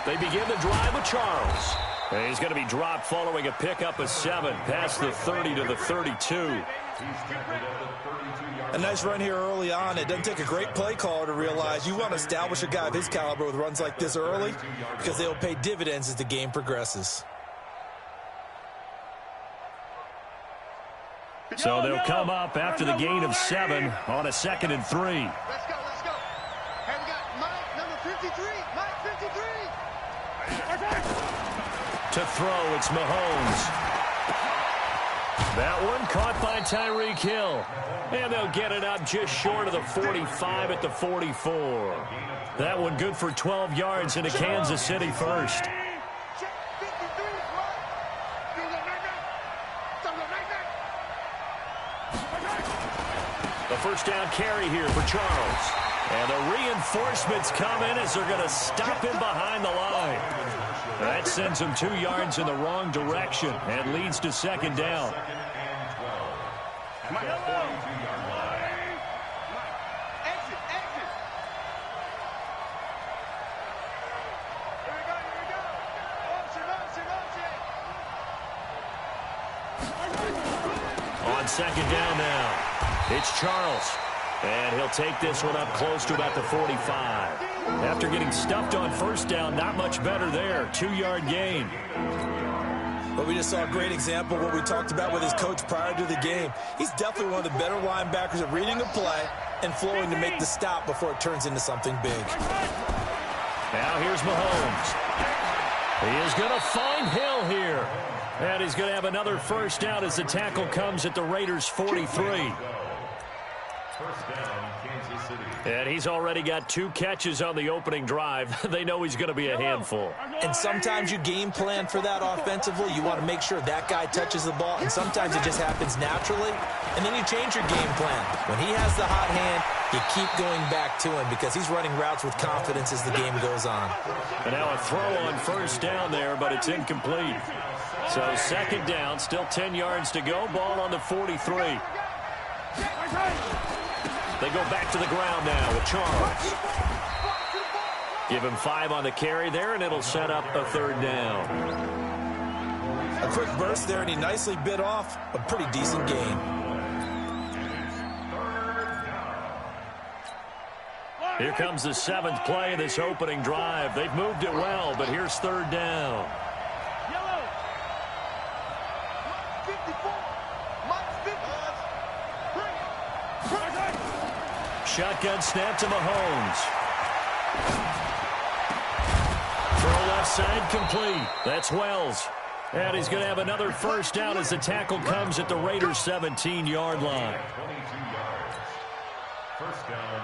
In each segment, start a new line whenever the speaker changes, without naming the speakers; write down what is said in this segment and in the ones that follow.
They begin the drive with Charles. And he's going to be dropped following a pickup of 7 past the 30 to the 32.
A nice run here early on. It doesn't take a great play caller to realize you want to establish a guy of his caliber with runs like this early because they'll pay dividends as the game progresses.
So they'll come up after the gain of 7 on a 2nd and 3.
Let's go, let's go. Hey, we got Mike, number 53. Mike, 53.
To throw, it's Mahomes. That one caught by Tyreek Hill. And they'll get it up just short of the 45 at the 44. That one good for 12 yards into Kansas City first. The first down carry here for Charles. And the reinforcements come in as they're going to stop him behind the line. That sends him 2 yards in the wrong direction and leads to 2nd down. On 2nd down now, it's Charles. And he'll take this one up close to about the 45. After getting stuffed on 1st down, not much better there. 2-yard gain.
But we just saw a great example of what we talked about with his coach prior to the game. He's definitely one of the better linebackers at reading a play and flowing to make the stop before it turns into something big.
Now here's Mahomes. He is going to find Hill here. And he's going to have another 1st down as the tackle comes at the Raiders' 43. And he's already got 2 catches on the opening drive. They know he's going to be a handful.
And sometimes you game plan for that offensively. You want to make sure that guy touches the ball, and sometimes it just happens naturally. And then you change your game plan. When he has the hot hand, you keep going back to him because he's running routes with confidence as the game goes on.
And now a throw on 1st down there, but it's incomplete. So 2nd down, still 10 yards to go. Ball on the 43. They go back to the ground now with Charles. Give him 5 on the carry there, and it'll set up a 3rd down.
A quick burst there, and he nicely bit off a pretty decent gain.
Here comes the 7th play of this opening drive. They've moved it well, but here's 3rd down. Shotgun snap to Mahomes. Throw left side complete. That's Wells. And he's going to have another 1st down as the tackle comes at the Raiders' 17-yard line.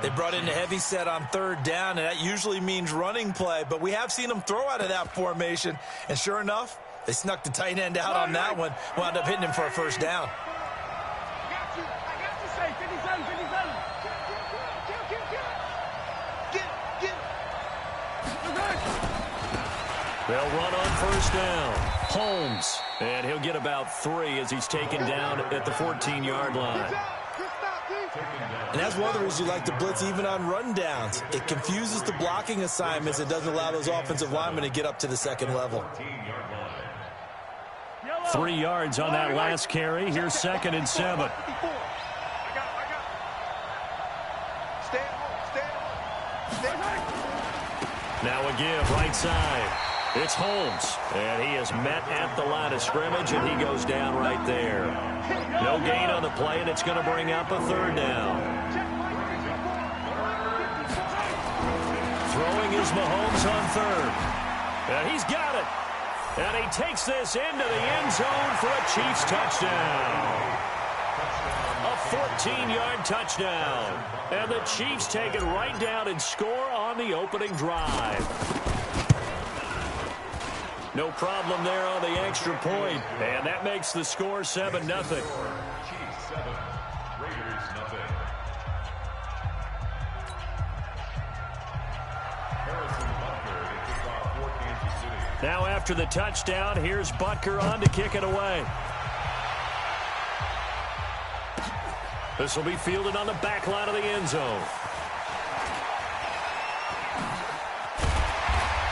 They brought in a heavy set on 3rd down, and that usually means running play. But we have seen them throw out of that formation. And sure enough, they snuck the tight end out on that one. Wound up hitting him for a 1st down.
They'll run on 1st down. Holmes. And he'll get about 3 as he's taken down at the 14-yard line.
And that's one of the reasons you like to blitz even on run downs. It confuses the blocking assignments. It doesn't allow those offensive linemen to get up to the 2nd level.
3 yards on that last carry. Here's 2nd and 7. Now a give right side. It's Holmes, and he is met at the line of scrimmage, and he goes down right there. No gain on the play, and it's going to bring up a 3rd down. Throwing is Mahomes on 3rd. And he's got it. And he takes this into the end zone for a Chiefs touchdown. A 14-yard touchdown. And the Chiefs take it right down and score on the opening drive. No problem there on the extra point. And that makes the score 7-0.
Chiefs 7, Raiders 0. Harrison Butker to kick off for Kansas City.
Now after the touchdown, here's Butker on to kick it away. This will be fielded on the back line of the end zone.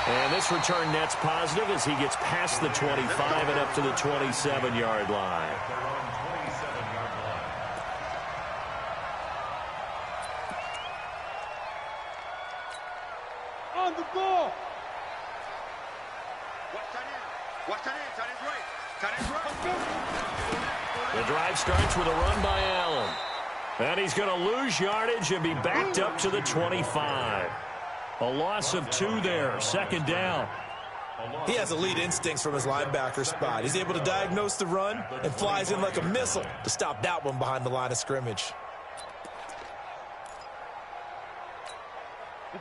And this return net's positive as he gets past the 25 and up to the 27-yard line.
On the ball. Watch tight end. Tight end's right. Tight end's right.
The drive starts with a run by Allen. And he's going to lose yardage and be backed up to the 25. A loss of 2 there. Second down.
He has elite instincts from his linebacker spot. He's able to diagnose the run and flies in like a missile to stop that one behind the line of scrimmage.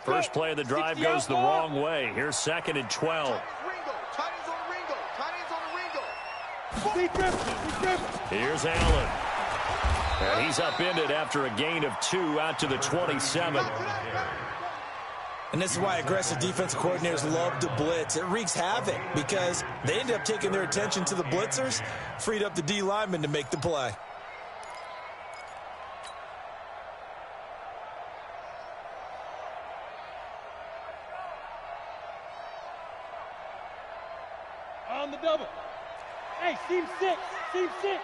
First play of the drive goes the wrong way. Here's 2nd and 12. Here's Allen. And he's upended after a gain of 2 out to the 27.
And this is why aggressive defensive coordinators love to blitz. It wreaks havoc because they end up taking their attention to the blitzers, freed up the D lineman to make the play.
On the double. Hey, seam 6. Seam 6.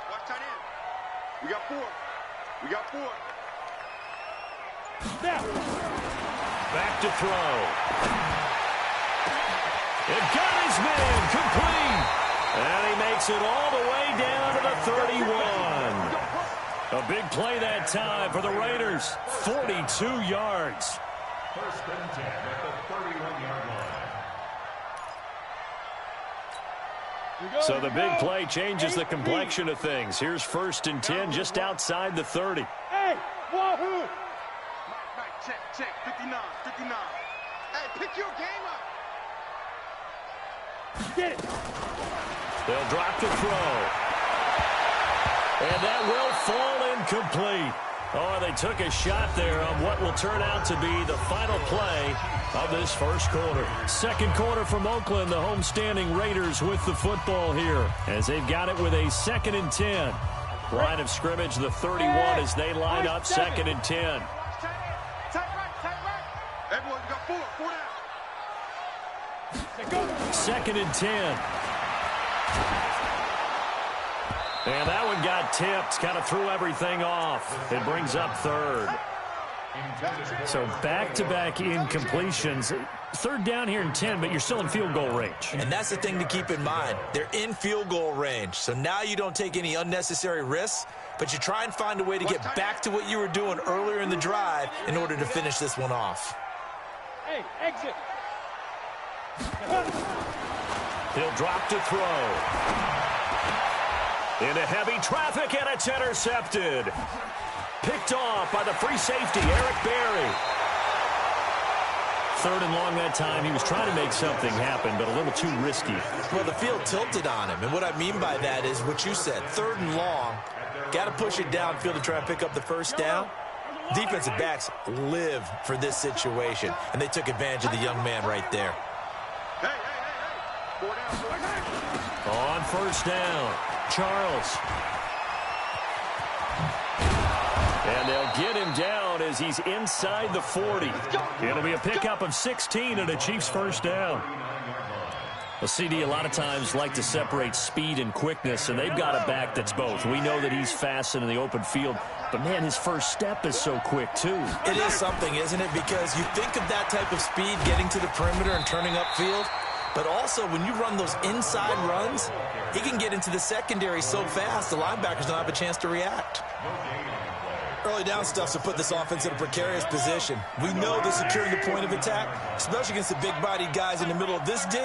Watch tight end. We got 4. Now.
Back to throw. It got his man complete. And he makes it all the way down to the 31. A big play that time for the Raiders. 42 yards.
First and 10 at the 31-yard line.
So the big play changes the complexion of things. Here's 1st and 10 just outside the 30.
Hey, wahoo! Check, 59. Hey, pick your game up. Get it.
They'll drop the throw. And that will fall incomplete. Oh, they took a shot there on what will turn out to be the final play of this first quarter. Second quarter from Oakland, the homestanding Raiders with the football here as they've got it with a 2nd and 10. Line of scrimmage, the 31 as they line up 2nd and 10.
Everyone, you got 4 down.
2nd and 10. And that one got tipped, kind of threw everything off. It brings up 3rd. So back-to-back incompletions. 3rd down here and 10, but you're still in field goal range.
And that's the thing to keep in mind. They're in field goal range. So now you don't take any unnecessary risks, but you try and find a way to get back to what you were doing earlier in the drive in order to finish this one off.
Hey, exit.
He'll drop to throw. Into heavy traffic, and it's intercepted. Picked off by the free safety, Eric Berry. 3rd and long that time. He was trying to make something happen, but a little too risky.
Well, the field tilted on him, and what I mean by that is what you said. 3rd and long, got to push it downfield to try and pick up the first down. Defensive backs live for this situation, and they took advantage of the young man right there.
Hey. 4 down.
On 1st down, Charles. And they'll get him down as he's inside the 40. It'll be a pickup of 16 and a Chiefs 1st down. Well, CD a lot of times like to separate speed and quickness, and they've got a back that's both. We know that he's fast in the open field, but, man, his first step is so quick, too.
It is something, isn't it? Because you think of that type of speed getting to the perimeter and turning upfield, but also when you run those inside runs, he can get into the secondary so fast the linebackers don't have a chance to react. Early down stuff to put this offense in a precarious position. We know that securing the point of attack, especially against the big-bodied guys in the middle of this D,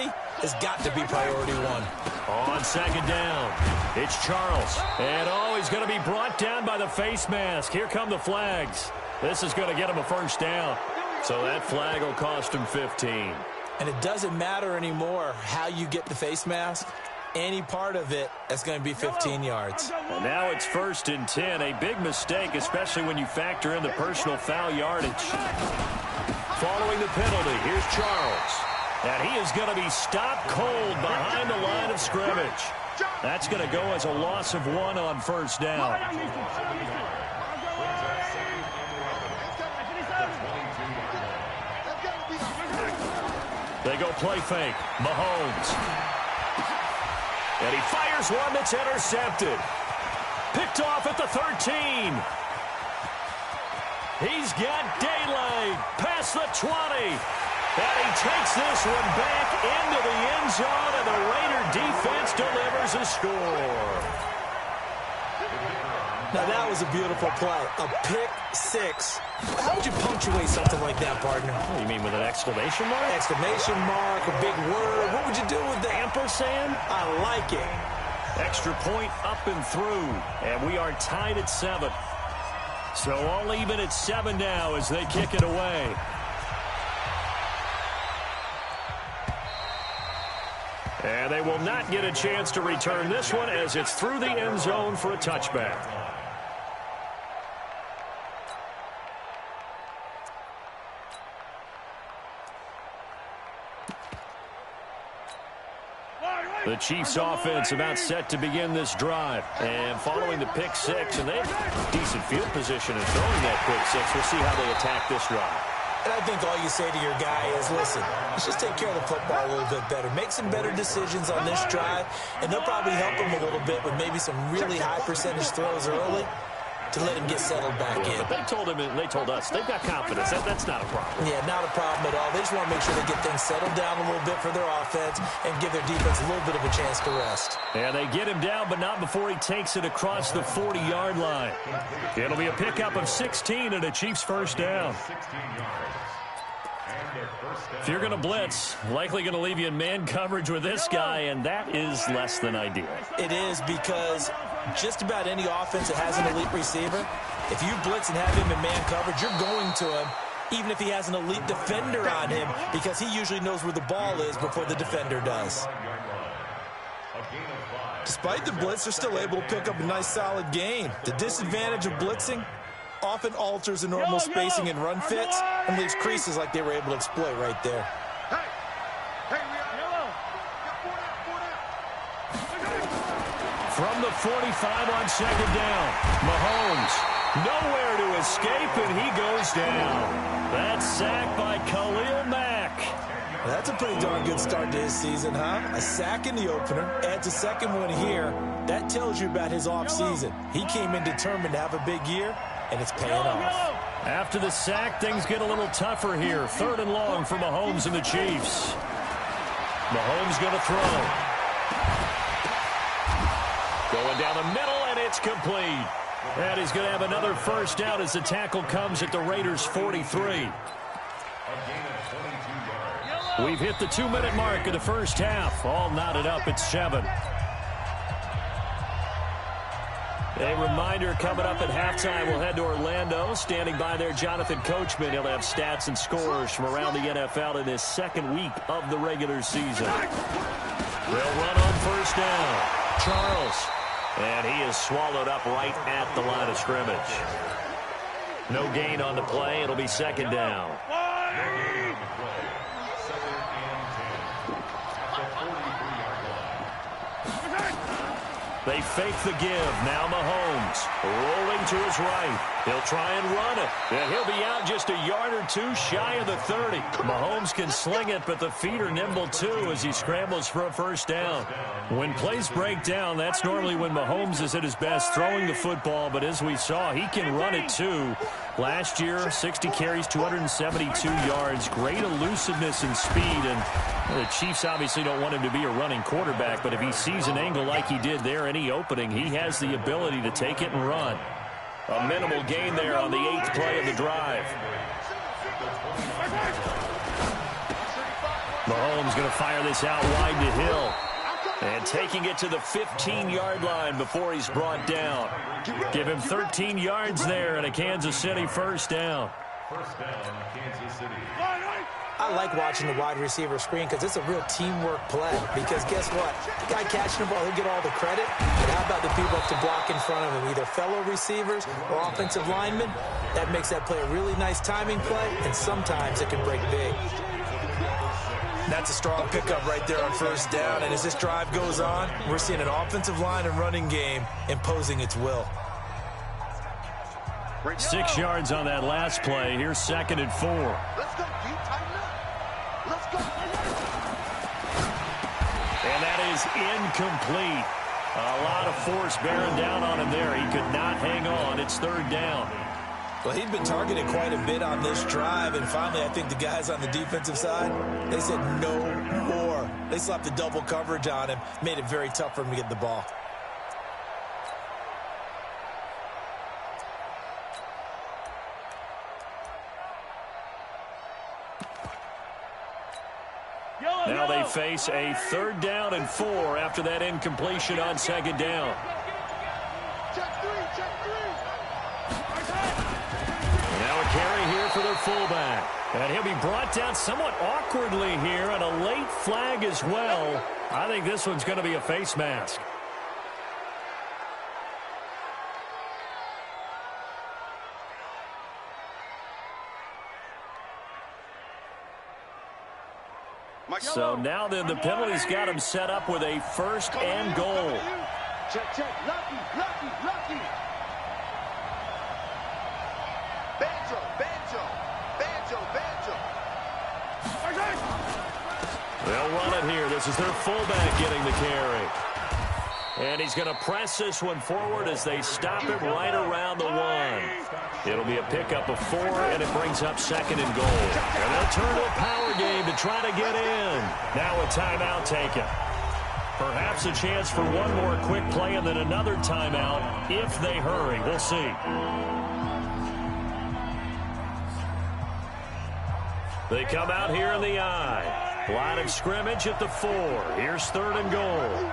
has got to be priority 1.
On 2nd down, it's Charles. And, he's going to be brought down by the face mask. Here come the flags. This is going to get him a 1st down. So that flag will cost him 15.
And it doesn't matter anymore how you get the face mask. Any part of it, that's going to be 15 yards.
And now it's 1st and 10. A big mistake, especially when you factor in the personal foul yardage. Following the penalty, here's Charles. And he is going to be stopped cold behind the line of scrimmage. That's going to go as a loss of 1 on 1st down. They go play fake. Mahomes. And he fires one that's intercepted. Picked off at the 13. He's got daylight past the 20. And he takes this one back into the end zone, and the Raider defense delivers a score.
Now, that was a beautiful play. A pick six. How would you punctuate something like that, partner?
What do you mean, with an exclamation mark?
Exclamation mark, a big word. What would you do with that?
Ampersand?
I like it.
Extra point up and through, and we are tied at 7. So all even at 7 now as they kick it away. And they will not get a chance to return this one as it's through the end zone for a touchback. The Chiefs offense about set to begin this drive. And following the pick six, and they have decent field position in throwing that pick six. We'll see how they attack this drive.
And I think all you say to your guy is, listen, let's just take care of the football a little bit better. Make some better decisions on this drive, and they'll probably help him a little bit with maybe some really high percentage throws early to let him get settled back in.
But they told him, and they told us, they've got confidence. That's not a problem.
Yeah, not a problem at all. They just want to make sure they get things settled down a little bit for their offense and give their defense a little bit of a chance to rest.
And they get him down, but not before he takes it across the 40-yard line. It'll be a pickup of 16 and a Chiefs first down. If you're going to blitz, likely going to leave you in man coverage with this guy, and that is less than ideal.
It is, because just about any offense that has an elite receiver, if you blitz and have him in man coverage, you're going to him, even if he has an elite defender on him, because he usually knows where the ball is before the defender does. Despite the blitz, they're still able to pick up a nice, solid gain. The disadvantage of blitzing often alters the normal spacing and run fits and leaves creases like they were able to exploit right there.
From the 45 on second down, Mahomes nowhere to escape, and he goes down. That's sacked by Khalil Mack.
That's a pretty darn good start to his season, huh? A sack in the opener, adds a second one here. That tells you about his offseason. He came in determined to have a big year, and it's paying off.
After the sack, things get a little tougher here. 3rd and long for Mahomes and the Chiefs. Mahomes going to throw. Going down the middle, and it's complete. And he's going to have another first down as the tackle comes at the Raiders' 43. We've hit the 2-minute mark of the first half. All knotted up at 7. A reminder, coming up at halftime, we'll head to Orlando. Standing by there, Jonathan Coachman. He'll have stats and scores from around the NFL in this second week of the regular season. They'll run on first down. Charles. And he is swallowed up right at the line of scrimmage. No gain on the play. It'll be second down. They fake the give. Now Mahomes rolling to his right. He'll try and run it. And he'll be out just a yard or two shy of the 30. Mahomes can sling it, but the feet are nimble too as he scrambles for a first down. When plays break down, that's normally when Mahomes is at his best throwing the football. But as we saw, he can run it too. Last year, 60 carries, 272 yards. Great elusiveness and speed. And the Chiefs obviously don't want him to be a running quarterback, but if he sees an angle like he did there, any opening, he has the ability to take it and run. A minimal gain there on the 8th play of the drive. Mahomes going to fire this out wide to Hill. And taking it to the 15-yard line before he's brought down. Give him 13 yards there and a Kansas City first down.
First down, Kansas City.
I like watching the wide receiver screen because it's a real teamwork play. Because guess what? The guy catching the ball, he'll get all the credit. But how about the people up to block in front of him, either fellow receivers or offensive linemen? That makes that play a really nice timing play, and sometimes it can break big. That's a strong pickup right there on first down. And as this drive goes on, we're seeing an offensive line and running game imposing its will.
6 yards on that last play. Here's 2nd and 4.
Let's go, G. Tighten up. Let's go.
is incomplete. A lot of force bearing down on him there. He could not hang on. It's third down.
Well, he'd been targeted quite a bit on this drive, and finally I think the guys on the defensive side, they said no more. They slapped the double coverage on him, made it very tough for him to get the ball.
Now they face a 3rd down and 4 after that incompletion on 2nd down. Now a carry here for their fullback. And he'll be brought down somewhat awkwardly here, and a late flag as well. I think this one's going to be a face mask. So now then the penalty's got him set up with a 1st and goal.
Check, check. Lucky, lucky, lucky. Banjo, banjo, banjo, banjo.
They'll run it here. This is their fullback getting the carry. And he's going to press this one forward as they stop it right around the 1. It'll be a pickup of 4, and it brings up 2nd and goal. And they'll turn to a power game to try to get in. Now a timeout taken. Perhaps a chance for one more quick play and then another timeout if they hurry. We'll see. They come out here in the I. Line of scrimmage at the 4. Here's 3rd and goal.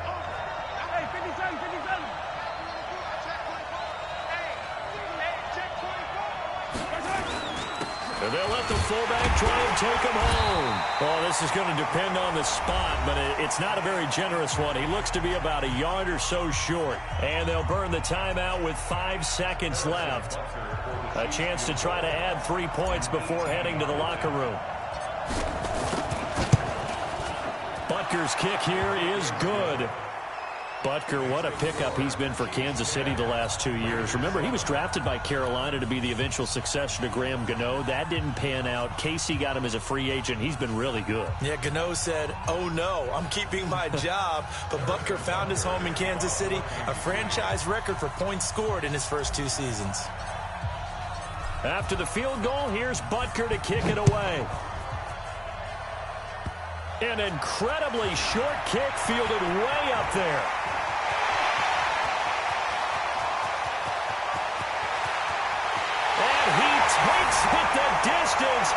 And they'll let the fullback try and take him home. Oh, this is going to depend on the spot, but it's not a very generous one. He looks to be about a yard or so short. And they'll burn the timeout with 5 seconds left. A chance to try to add 3 points before heading to the locker room. Butker's kick here is good. Butker, what a pickup he's been for Kansas City the last 2 years. Remember, he was drafted by Carolina to be the eventual successor to Graham Gano. That didn't pan out. Casey got him as a free agent. He's been really good.
Yeah, Gano said, oh no, I'm keeping my job. But Butker found his home in Kansas City, a franchise record for points scored in his first 2 seasons.
After the field goal, here's Butker to kick it away. An incredibly short kick fielded way up there. Takes it the distance.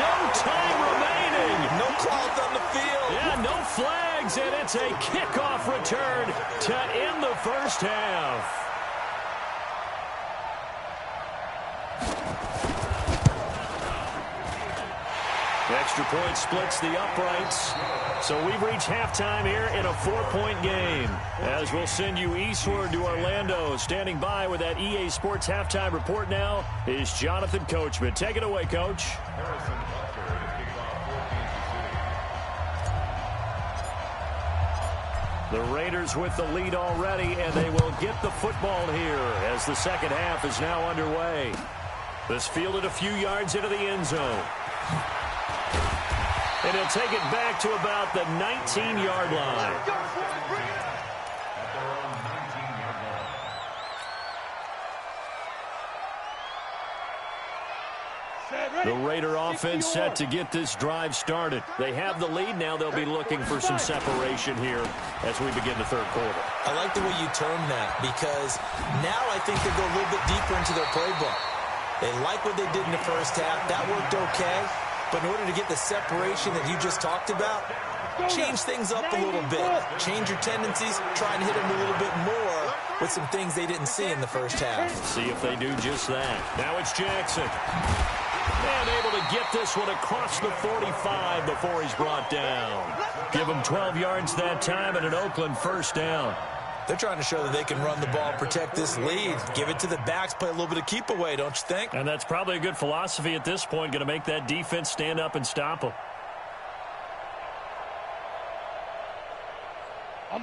No time remaining.
No cloth on the field.
Yeah, no flags, and it's a kickoff return to end the first half. Extra point splits the uprights. So we've reached halftime here in a 4-point game. As we'll send you eastward to Orlando. Standing by with that EA Sports halftime report now is Jonathan Coachman. Take it away, Coach. The Raiders with the lead already, and they will get the football here as the second half is now underway. This fielded a few yards into the end zone. And he'll take it back to about the 19-yard line. The Raider offense set to get this drive started. They have the lead. Now they'll be looking for some separation here as we begin the third quarter.
I like the way you term that because now I think they go a little bit deeper into their playbook. They like what they did in the first half. That worked okay. But in order to get the separation that you just talked about, change things up a little bit. Change your tendencies. Try and hit them a little bit more with some things they didn't see in the first half.
See if they do just that. Now it's Jackson. And able to get this one across the 45 before he's brought down. Give him 12 yards that time and an Oakland first down.
They're trying to show that they can run the ball, protect this lead. Give it to the backs, play a little bit of keep away, don't you think?
And that's probably a good philosophy at this point, going to make that defense stand up and stop them.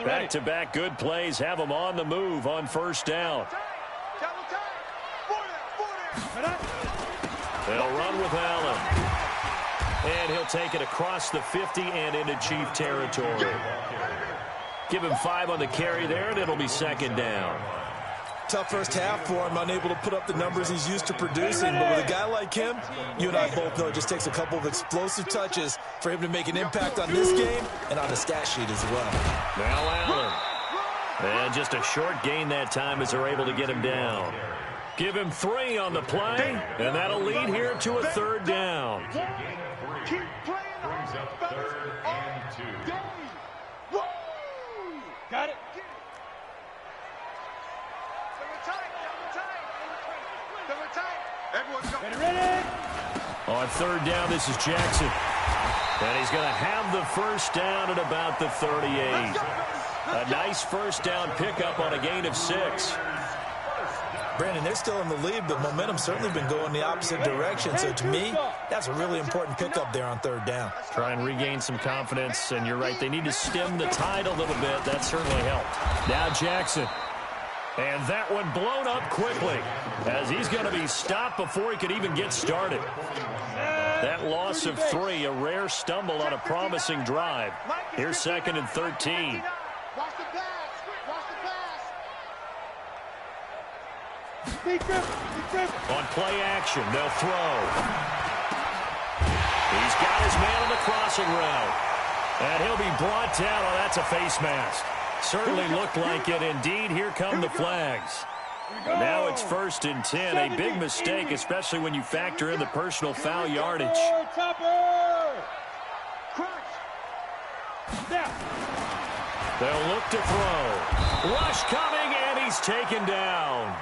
Back-to-back good plays have them on the move on first down. They'll run with Allen. And he'll take it across the 50 and into Chief territory. Give him 5 on the carry there, and it'll be second down.
Tough first half for him, unable to put up the numbers he's used to producing. But with a guy like him, you and I both know it just takes a couple of explosive touches for him to make an impact on this game and on the stat sheet as well.
Now Allen. And just a short gain that time as they're able to get him down. Give him 3 on the play, and that'll lead here to a third down.
Keep playing on third and 2. Got it.
On third down, this is Jackson. And he's going to have the first down at about the 38. A nice first down pickup on a gain of 6.
Brandon, they're still in the lead, but momentum's certainly been going the opposite direction. So to me, that's a really important pickup there on third down.
Try and regain some confidence, and you're right, they need to stem the tide a little bit. That certainly helped. Now Jackson. And that one blown up quickly as he's going to be stopped before he could even get started. That loss of 3, a rare stumble on a promising drive. Here's second and 13.
Watch the pass. Watch the pass.
On play action, they'll throw. He's got his man on the crossing route. And he'll be brought down. Oh, that's a face mask. Certainly looked like it. Indeed, here come the flags. Now it's first and 10. A big mistake, especially when you factor in the personal foul yardage. They'll look to throw. Rush coming, and he's taken down.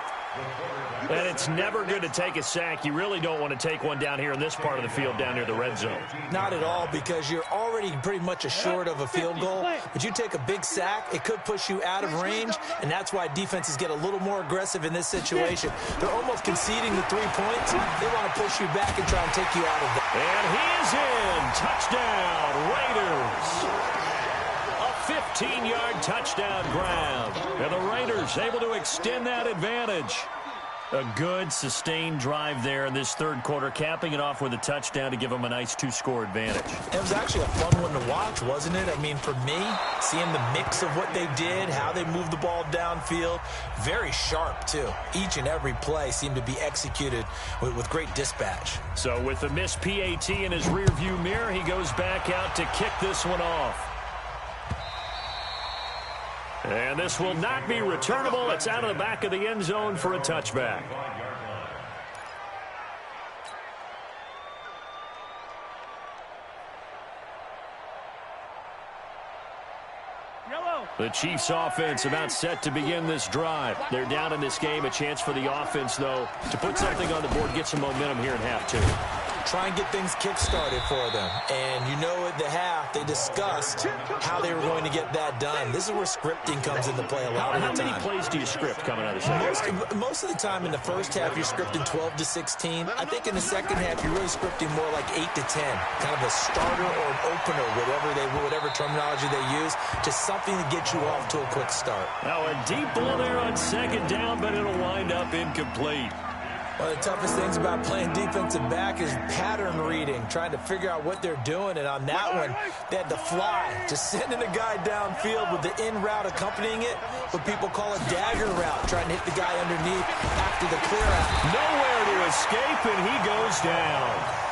And it's never good to take a sack. You really don't want to take one down here in this part of the field down near the red zone.
Not at all, because you're already pretty much assured of a field goal. But you take a big sack, it could push you out of range, and that's why defenses get a little more aggressive in this situation. They're almost conceding the 3 points. They want to push you back and try and take you out of that.
And he is in. Touchdown, Raiders. A 15-yard touchdown grab. And the Raiders able to extend that advantage. A good, sustained drive there in this third quarter, capping it off with a touchdown to give them a nice 2-score advantage.
It was actually a fun one to watch, wasn't it? I mean, for me, seeing the mix of what they did, how they moved the ball downfield, very sharp, too. Each and every play seemed to be executed with great dispatch.
So with the missed PAT in his rearview mirror, he goes back out to kick this one off. And this will not be returnable. It's out of the back of the end zone for a touchback. The Chiefs offense about set to begin this drive. They're down in this game. A chance for the offense, though, to put something on the board, get some momentum here in half 2.
Try and get things kick-started for them. And you know at the half, they discussed how they were going to get that done. This is where scripting comes into play a lot of the time.
How many plays do you script coming out of the second?
Most of the time in the first half, you're scripting 12 to 16. I think in the second half, you're really scripting more like 8 to 10. Kind of a starter or an opener, whatever terminology they use, just something to get you off to a quick start.
Now a deep ball there on second down, but it'll wind up incomplete.
One of the toughest things about playing defensive back is pattern reading, trying to figure out what they're doing. And on that one, they had to fly, just sending a guy downfield with the in route accompanying it, what people call a dagger route, trying to hit the guy underneath after the clear out.
Nowhere to escape, and he goes down.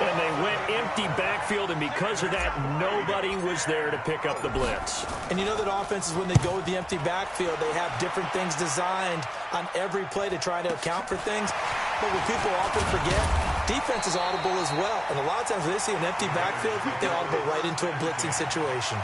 And they went empty backfield, and because of that, nobody was there to pick up the blitz.
And you know that offenses, when they go with the empty backfield, they have different things designed on every play to try to account for things. But what people often forget, defense is audible as well. And a lot of times when they see an empty backfield, they audible right into a blitzing situation.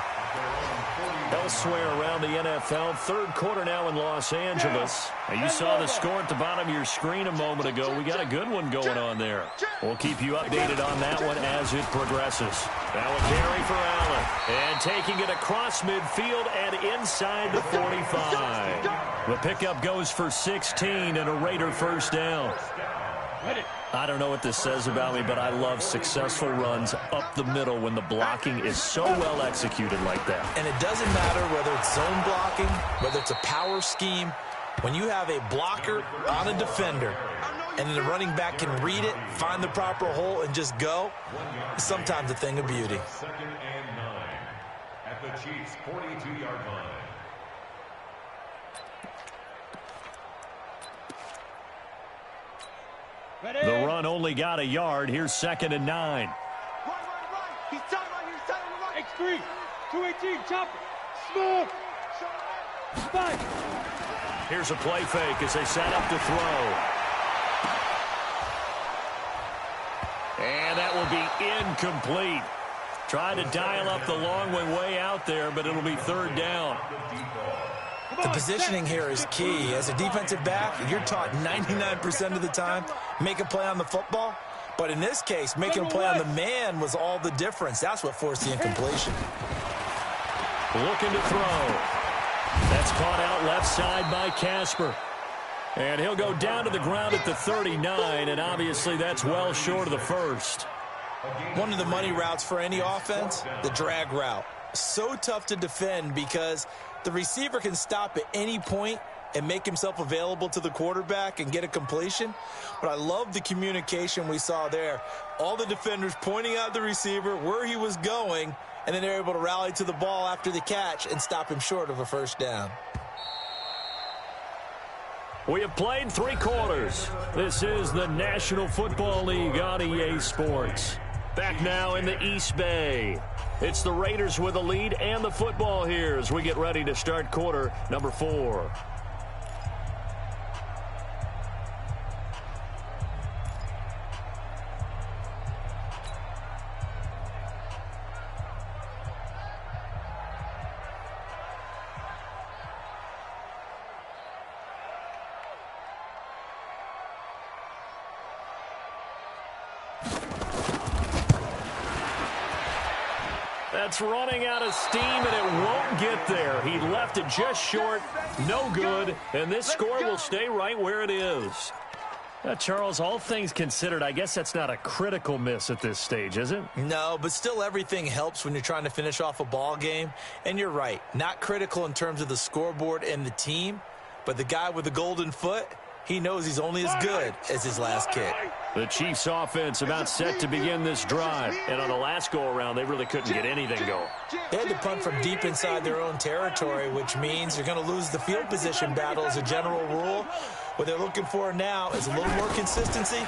Elsewhere around the NFL, third quarter now in Los Angeles. Now you saw the score at the bottom of your screen a moment ago. We got a good one going on there. We'll keep you updated on that one as it progresses. Now a carry for Allen. And taking it across midfield and inside the 45. The pickup goes for 16 and a Raider first down. I don't know what this says about me, but I love successful runs up the middle when the blocking is so well executed like that.
And it doesn't matter whether it's zone blocking, whether it's a power scheme. When you have a blocker on a defender and then the running back can read it, find the proper hole, and just go, it's sometimes a thing of beauty.
at the Chiefs' 42-yard line.
Ready?
The run only got a yard. Here's 2nd and 9.
Run. He's telling you to run. X3, 218, chop it. Smooth. Spike.
Here's a play fake as they set up to throw. And that will be incomplete. Trying to dial up the long way out there, but it'll be 3rd down.
The positioning here is key. As a defensive back, you're taught 99% of the time, make a play on the football. But in this case, making a play on the man was all the difference. That's what forced the incompletion.
Looking to throw. That's caught out left side by Casper. And he'll go down to the ground at the 39, and obviously that's well short of the first.
One of the money routes for any offense, the drag route. So tough to defend because the receiver can stop at any point and make himself available to the quarterback and get a completion. But I love the communication we saw there. All the defenders pointing out the receiver, where he was going, and then they're able to rally to the ball after the catch and stop him short of a first down.
We have played 3 quarters. This is the National Football League on EA Sports. Back now in the East Bay. It's the Raiders with the lead and the football here as we get ready to start quarter number 4. That's running out of steam, and it won't get there. He left it just short, no good, and this score will stay right where it is. Charles, all things considered, I guess that's not a critical miss at this stage, is it?
No, but still everything helps when you're trying to finish off a ball game. And you're right, not critical in terms of the scoreboard and the team, but the guy with the golden foot, he knows he's only as good as his last kick.
The Chiefs offense about set to begin this drive. And on the last go-around, they really couldn't get anything going.
They had to punt from deep inside their own territory, which means you're going to lose the field position battle as a general rule. What they're looking for now is a little more consistency,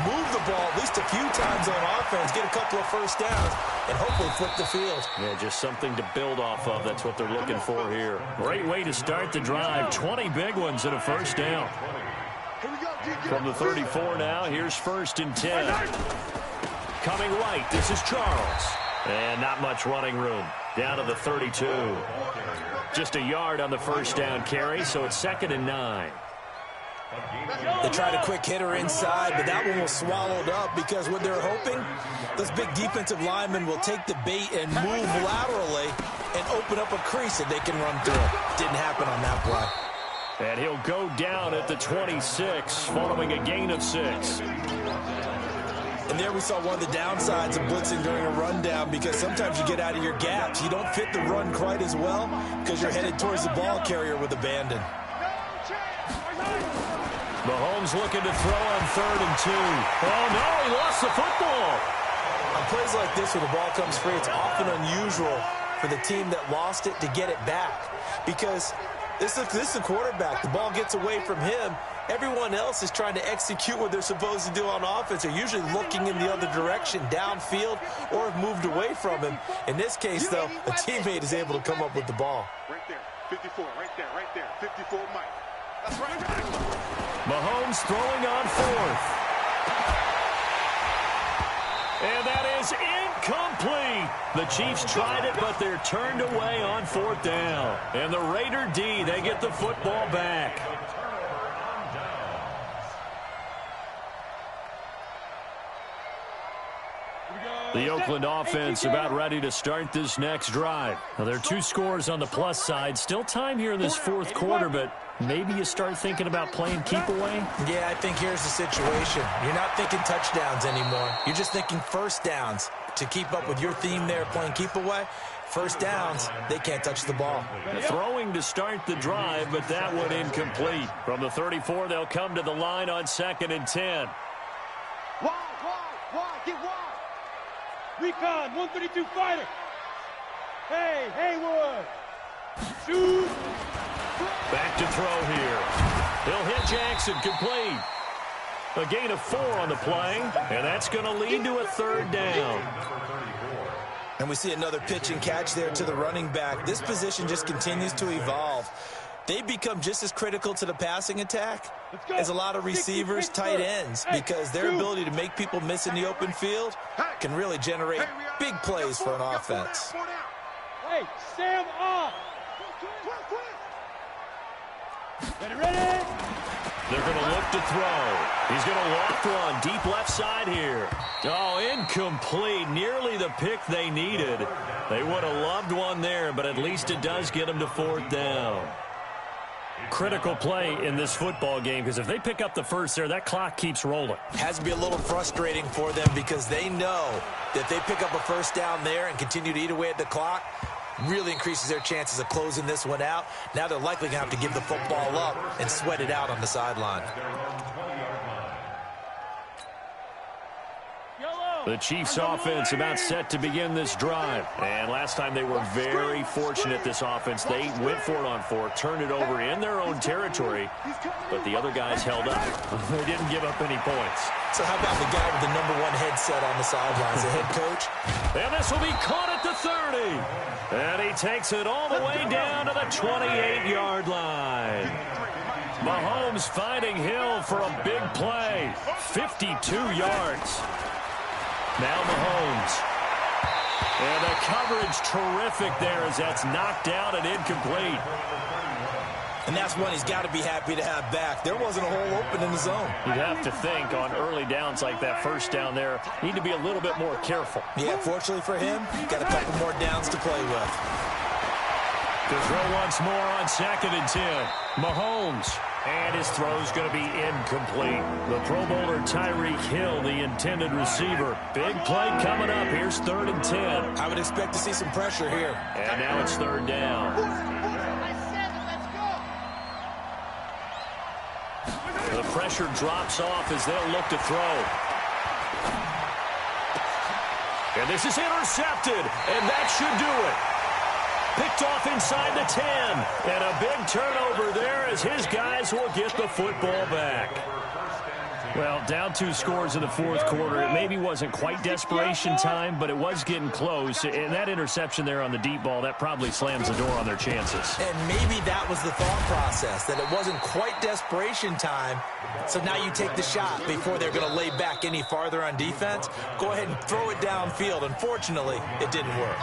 move the ball at least a few times on offense, get a couple of first downs, and hopefully flip the field.
Yeah, just something to build off of. That's what they're looking for here. Great way to start the drive. 20 big ones and a first down. From the 34 now, here's 1st and 10. Coming right, this is Charles. And not much running room. Down to the 32. Just a yard on the first down carry, so it's 2nd and 9.
They tried a quick hitter inside, but that one was swallowed up because what they're hoping, those big defensive linemen will take the bait and move laterally and open up a crease that they can run through. Didn't happen on that play.
And he'll go down at the 26, following a gain of 6.
And there we saw one of the downsides of blitzing during a rundown because sometimes you get out of your gaps. You don't fit the run quite as well because you're headed towards the ball carrier with abandon.
Mahomes looking to throw on 3rd and 2. Oh, no, he lost the football.
On plays like this where the ball comes free, it's often unusual for the team that lost it to get it back because this is the quarterback. The ball gets away from him. Everyone else is trying to execute what they're supposed to do on offense. They're usually looking in the other direction, downfield, or have moved away from him. In this case, though, a teammate is able to come up with the ball.
Right there, 54, right there, 54, Mike. That's right.
Mahomes throwing on 4th. And that is incomplete. The Chiefs tried it, but they're turned away on 4th down. And the Raider D, they get the football back. The Oakland offense about ready to start this next drive. Now, there are 2 scores on the plus side. Still time here in this 4th quarter, but maybe you start thinking about playing keep away?
Yeah, I think here's the situation. You're not thinking touchdowns anymore. You're just thinking first downs. To keep up with your theme there, playing keep away, first downs, they can't touch the ball.
Throwing to start the drive, but that one incomplete. From the 34, they'll come to the line on 2nd and 10.
Wide, get wide. Recon, 132 fighter. Hey, Haywood! Shoot!
Back to throw here. He'll hit Jackson complete. A gain of 4 on the play, and that's going to lead to a 3rd down.
And we see another pitch and catch there to the running back. This position just continues to evolve. They become just as critical to the passing attack as a lot of receivers, tight ends, because their ability to make people miss in the open field can really generate big plays for an offense.
Hey, Sam off! Ready?
They're going to look to throw. He's going to loft one deep left side here. Oh, incomplete. Nearly the pick they needed. They would have loved one there, but at least it does get them to 4th down. Critical play in this football game, because if they pick up the first there, that clock keeps rolling.
Has to be a little frustrating for them because they know that if they pick up a 1st down there and continue to eat away at the clock, really increases their chances of closing this one out. Now they're likely going to have to give the football up and sweat it out on the sideline.
The Chiefs offense about set to begin this drive. And last time they were very fortunate, this offense. They went for it on 4, turned it over in their own territory, but the other guys held up. They didn't give up any points.
So how about the guy with the #1 headset on the sidelines, the head coach?
And this will be caught at the 30. And he takes it all the way down to the 28-yard line. Mahomes finding Hill for a big play. 52 yards. Now Mahomes. And the coverage terrific there as that's knocked out and incomplete.
And that's one he's got to be happy to have back. There wasn't a hole open in the zone.
You'd have to think on early downs like that, 1st down there, need to be a little bit more careful.
Yeah, fortunately for him, got a couple more downs to play with.
To throw once more on 2nd and 10. Mahomes. And his throw's going to be incomplete. The Pro Bowler Tyreek Hill, the intended receiver. Big play coming up. Here's 3rd and 10.
I would expect to see some pressure here.
And now it's 3rd down. The pressure drops off as they'll look to throw. And this is intercepted. And that should do it. Picked off inside the 10. And a big turnover there as his guys will get the football back. Well, down 2 scores in the 4th quarter. It maybe wasn't quite desperation time, but it was getting close. And that interception there on the deep ball, that probably slams the door on their chances.
And maybe that was the thought process, that it wasn't quite desperation time. So now you take the shot before they're going to lay back any farther on defense. Go ahead and throw it downfield. Unfortunately, it didn't work.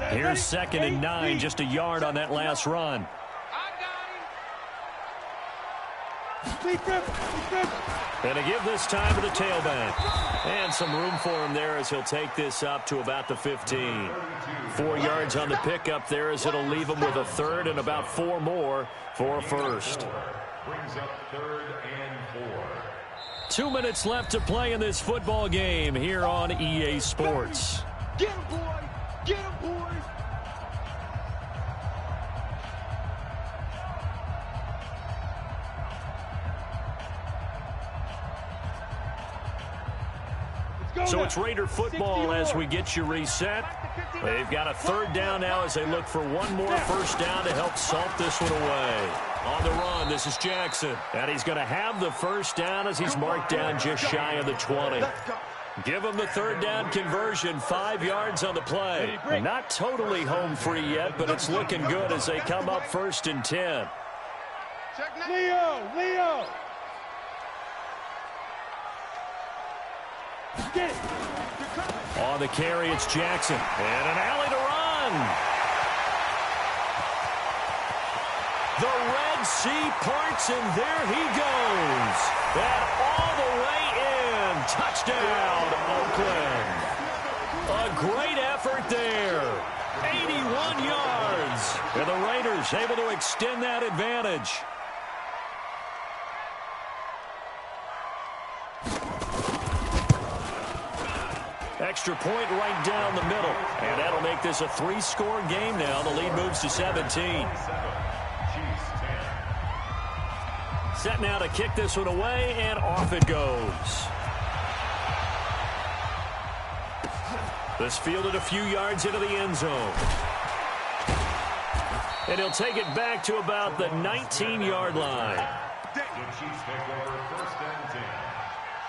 Here's 2nd and 9, just a yard on that last run. And to give this time to the tailback. And some room for him there as he'll take this up to about the 15. 4 yards on the pickup there as it'll leave him with a 3rd and about 4 more for a 1st.
Brings up 3rd and 4.
2 minutes left to play in this football game here on EA Sports.
Get him, boy! Get him, boy!
So it's Raider football as we get you reset. They've got a 3rd down now as they look for one more 1st down to help salt this one away. On the run, this is Jackson. And he's going to have the 1st down as he's marked down just shy of the 20. Give him the 3rd down conversion, 5 yards on the play. Not totally home free yet, but it's looking good as they come up 1st and 10.
Leo!
On the carry, it's Jackson. And an alley to run. The Red Sea parts, and there he goes. And all the way in. Touchdown, Oakland. A great effort there. 81 yards. And the Raiders able to extend that advantage. extra point right down the middle. And that'll make this a 3-score game now. The lead moves to 17. Set now to kick this one away, and off it goes. This fielded a few yards into the end zone. And he'll take it back to about the 19-yard line.
The Chiefs take over 1st and 10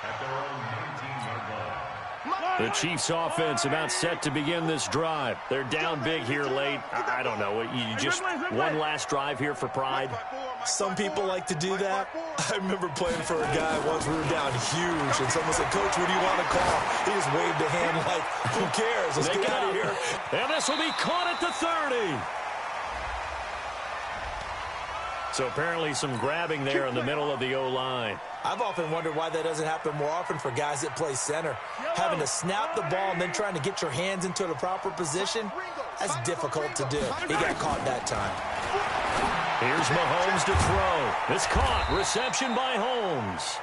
at their own 19-yard line.
The Chiefs offense about set to begin this drive. They're down big here late. I don't know. You just one last drive here for pride.
Some people like to do that. I remember playing for a guy once. We were down huge, and someone said, "Coach, what do you want to call?" He just waved a hand like, "Who cares? Let's get out of here."
And this will be caught at the 30. So apparently some grabbing there in the middle of the O-line.
I've often wondered why that doesn't happen more often for guys that play center. Having to snap the ball and then trying to get your hands into the proper position, that's difficult to do. He got caught that time.
Here's Mahomes to throw. It's caught. Reception by Holmes.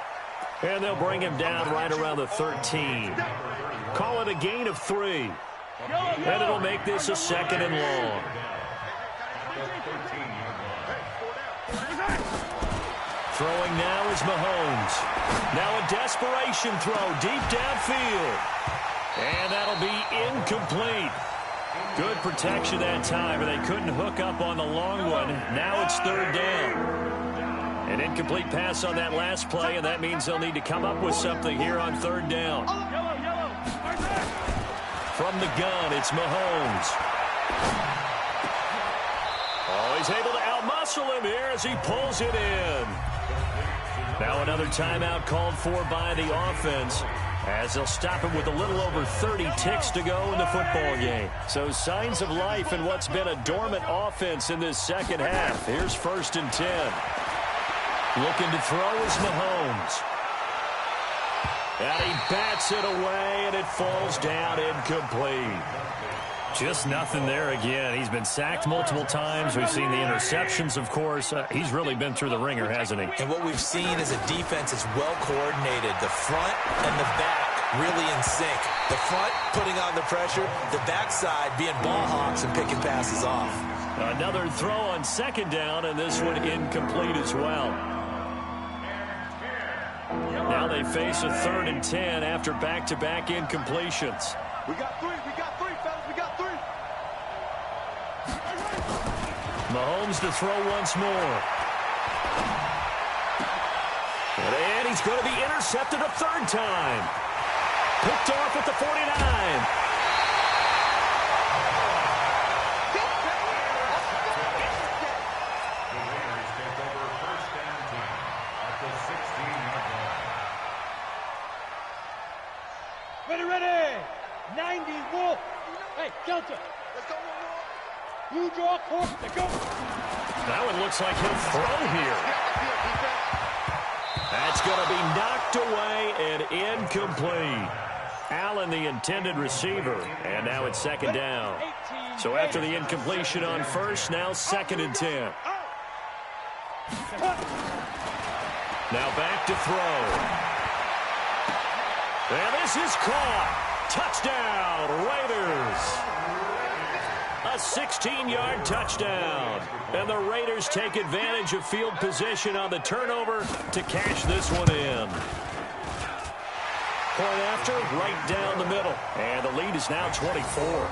And they'll bring him down right around the 13. Call it a gain of 3. And it'll make this a 2nd and long. Throwing now is Mahomes. Now a desperation throw deep downfield. And that'll be incomplete. Good protection that time, and they couldn't hook up on the long one. Now it's 3rd down. An incomplete pass on that last play, and that means they'll need to come up with something here on 3rd down. From the gun, it's Mahomes. Oh, he's able to outmuscle him here as he pulls it in. Now another timeout called for by the offense, as they'll stop him with a little over 30 ticks to go in the football game. So signs of life in what's been a dormant offense in this second half. Here's 1st and 10. Looking to throw is Mahomes. And he bats it away, and it falls down incomplete. Just nothing there again. He's been sacked multiple times. We've seen the interceptions, of course. He's really been through the ringer, hasn't he?
And what we've seen is a defense that's well coordinated. The front and the back really in sync. The front putting on the pressure, the backside being ball hawks and picking passes off.
Another throw on 2nd down, and this one incomplete as well. Now they face a 3rd and 10 after back-to-back incompletions.
We got 3, fellas, we got 3.
Mahomes to throw once more. And he's going to be intercepted a 3rd time. Picked off at the 49.
Ready. 90 Wolf. Hey, Delta. Let's go. You draw court. Let's go.
That one looks like he'll throw here. That's going to be knocked away and incomplete. Allen, the intended receiver, and now it's 2nd down. So after the incompletion on 1st, now 2nd and 10. Now back to throw. And this is caught. Touchdown, Raiders. A 16-yard touchdown. And the Raiders take advantage of field position on the turnover to cash this one in. Point after, right down the middle. And the lead is now 24.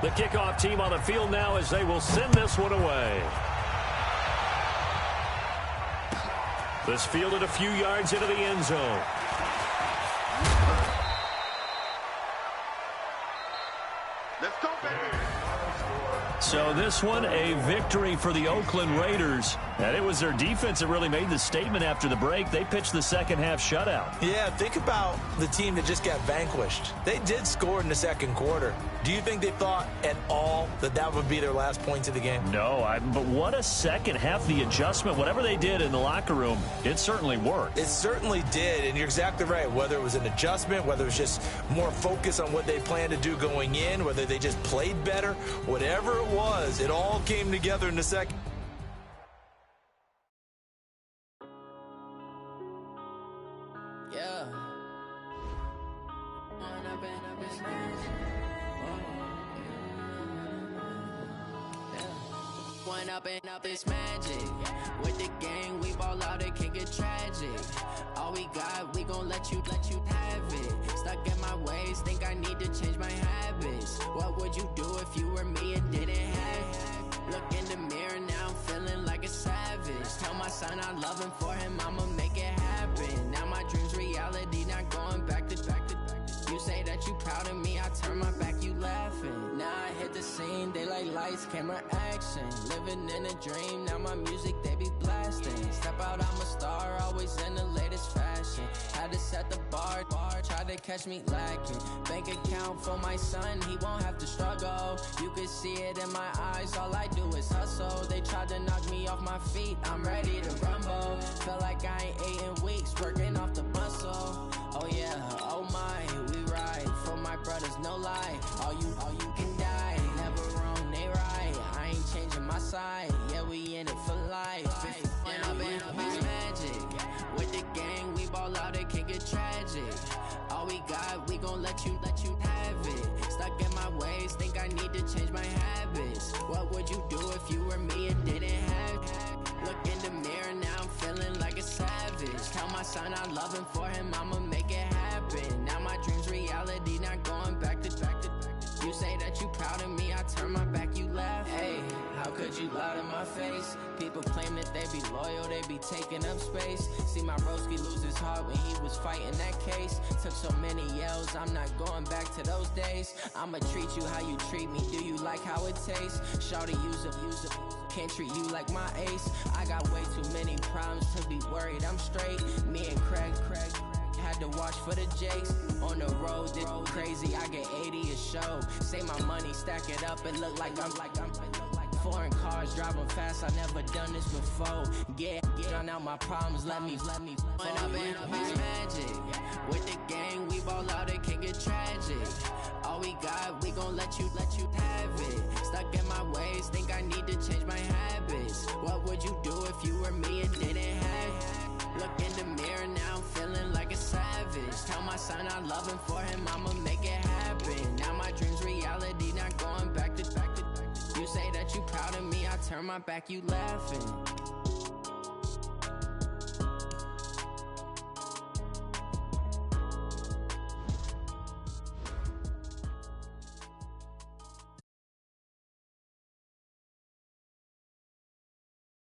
The kickoff team on the field now as they will send this one away. This fielded a few yards into the end zone.
Let's go, baby.
So this one, a victory for the Oakland Raiders. And it was their defense that really made the statement after the break. They pitched the second half shutout.
Yeah, think about the team that just got vanquished. They did score in the second quarter. Do you think they thought at all that that would be their last points of the game?
No, but what a second half, the adjustment, whatever they did in the locker room, it certainly worked.
It certainly did, and you're exactly right. Whether it was an adjustment, whether it was just more focus on what they planned to do going in, whether they just played better, whatever it was, it all came together in the second.
Yeah. One up and up is magic. With the gang, we ball out, it can get tragic. All we got, we gon' let you have it. Stuck in my ways, think I need to change my habits. What would you do if you were me and didn't have it? Look in the mirror, now I'm feeling like a savage. Tell my son I love him, for him I'ma make it happen. Now my dream's reality, not going back to. You say that you proud of me, I turn my back, you laughing. Now I hit the scene, they like lights, camera, action. Living in a dream, now my music, they be blasting. Step out, I'm a star, always in the latest fashion. Had to set the bar, try to catch me lacking. Bank account for my son, he won't have to struggle. You can see it in my eyes, all I do is hustle. They tried to knock me off my feet, I'm ready to rumble. Felt like I ain't ate in weeks, working off the muscle. Oh yeah, oh my, we ride for my brothers, no lie. All you can die, never wrong, they right. I ain't changing my side, yeah, we in it for life. When up is magic. With the gang, we ball out, it can get tragic. All we got, we gon' let you have it. Stuck in my ways, think I need to change my habits. What would you do if you were me and didn't have it? Look in the mirror, now I'm feeling like a savage. Tell my son I love him, for him I'ma make it happen. Now my dream's reality, not going back to. You say that you proud of me, I turn my back, you laugh. Hey, how could you lie to my face? People claim that they be loyal, they be taking up space. See my broski lose his heart when he was fighting that case. Took so many yells, I'm not going back to those days. I'ma treat you how you treat me, do you like how it tastes? Shawty, use it. Can't treat you like my ace. I got way too many problems to be worried, I'm straight. Me and Craig had to watch for the Jakes. On the road, this crazy, I get 80 a show. Say my money, stack it up, it look like I'm foreign cars, driving fast, I never done this before. Get drown out my problems, let me When up is magic. With the gang, we ball out, it can get tragic. All we got, we gon' let you have it. Stuck in my ways, think I need to change my habits. What would you do if you were me and didn't have it? Look in the mirror, now I'm feeling like a savage. Tell my son I love him, for him I'ma make it happen. Now my dream's reality, not going back to. You say that you proud of me, I turn my back, you laughing.